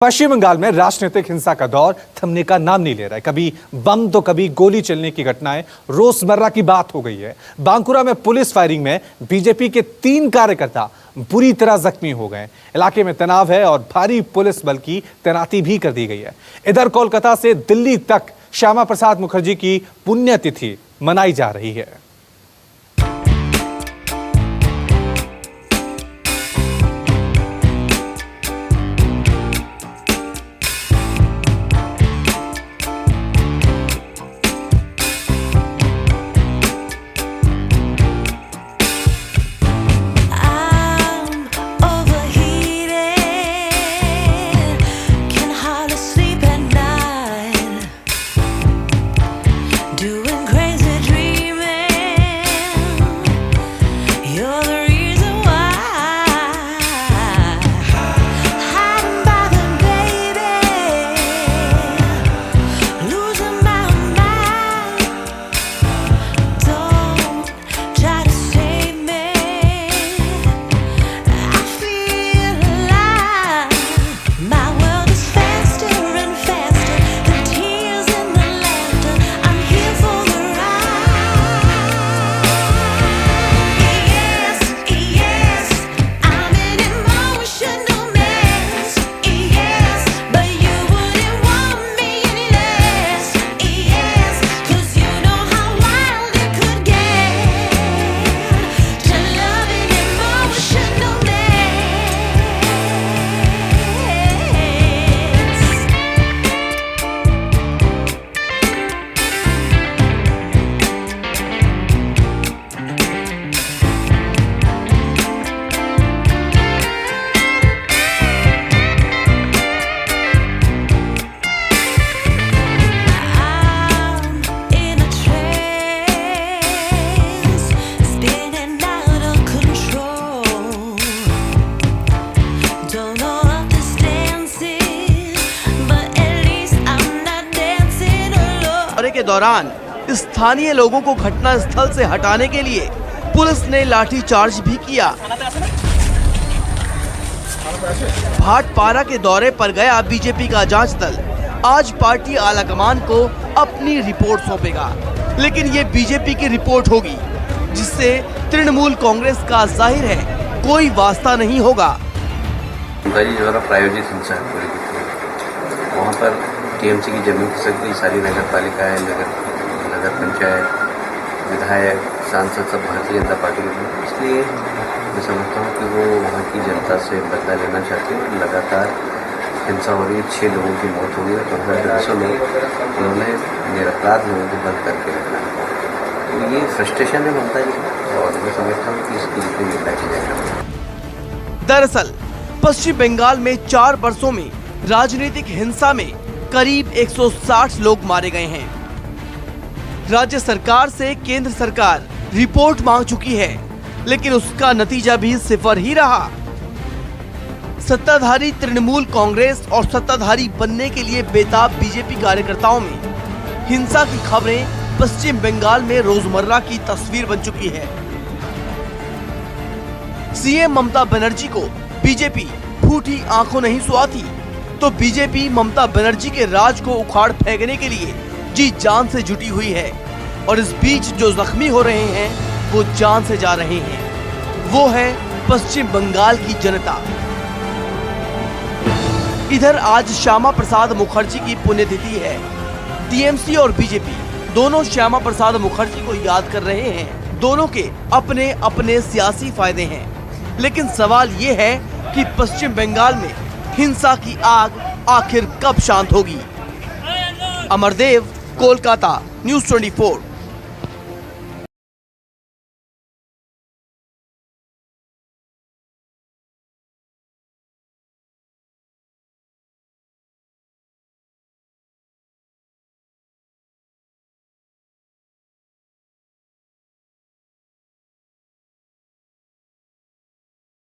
पश्चिम बंगाल में राजनीतिक हिंसा का दौर थमने का नाम नहीं ले रहा है। कभी बम तो कभी गोली चलने की घटनाएं रोजमर्रा की बात हो गई है। बांकुरा में पुलिस फायरिंग में बीजेपी के 3 कार्यकर्ता बुरी तरह जख्मी हो गए। इलाके में तनाव है और भारी पुलिस बल की तैनाती भी कर दी गई है। इधर कोलकाता से दिल्ली तक श्यामा प्रसाद मुखर्जी की पुण्यतिथि मनाई जा रही है। के दौरान स्थानीय लोगों को घटना स्थल से हटाने के लिए पुलिस ने लाठीचार्ज भी किया। भाटपारा के दौरे पर गया बीजेपी का जांच दल आज पार्टी आलाकमान को अपनी रिपोर्ट सौंपेगा, लेकिन ये बीजेपी की रिपोर्ट होगी जिससे तृणमूल कांग्रेस का जाहिर है कोई वास्ता नहीं होगा। द्वारा प्रायोजित हिंसा वहाँ पर टीएमसी की जमीन खिसक गई। सारी नगर पालिकाएं, नगर पंचायत, विधायक, सांसद सब भारतीय जनता पार्टी के लोग, इसलिए मैं समझता हूँ कि वो वहाँ की जनता से बदला लेना चाहते हैं। लगातार हिंसा हो रही है, 6 लोगों की मौत हो गई है और हर दिवसों में उन्होंने निरपराध लोगों को बंद करके रखना है। तो ये फ्रस्ट्रेशन है ममता जी और मैं समझता हूँ कि इसकी जितनी निपटाई की जाएगी। दरअसल पश्चिम बंगाल में 4 वर्षों में राजनीतिक हिंसा में करीब 160 लोग मारे गए हैं। राज्य सरकार से केंद्र सरकार रिपोर्ट मांग चुकी है, लेकिन उसका नतीजा भी सिफर ही रहा। सत्ताधारी तृणमूल कांग्रेस और सत्ताधारी बनने के लिए बेताब बीजेपी कार्यकर्ताओं में हिंसा की खबरें पश्चिम बंगाल में रोजमर्रा की तस्वीर बन चुकी है। सीएम ममता बनर्जी को बीजेपी फूटी आंखों नहीं सुहाती, तो बीजेपी ममता बनर्जी के राज को उखाड़ फेंकने के लिए जी जान से जुटी हुई है और इस बीच जो जख्मी हो रहे हैं वो जान से जा रहे हैं। वो है पश्चिम बंगाल की जनता। इधर आज श्यामा प्रसाद मुखर्जी की पुण्यतिथि है। टीएमसी और बीजेपी दोनों श्यामा प्रसाद मुखर्जी को याद कर रहे हैं। दोनों के अपने अपने सियासी फायदे हैं, लेकिन सवाल ये है कि पश्चिम बंगाल में हिंसा की आग आखिर कब शांत होगी। अमरदेव, कोलकाता, न्यूज़ 24।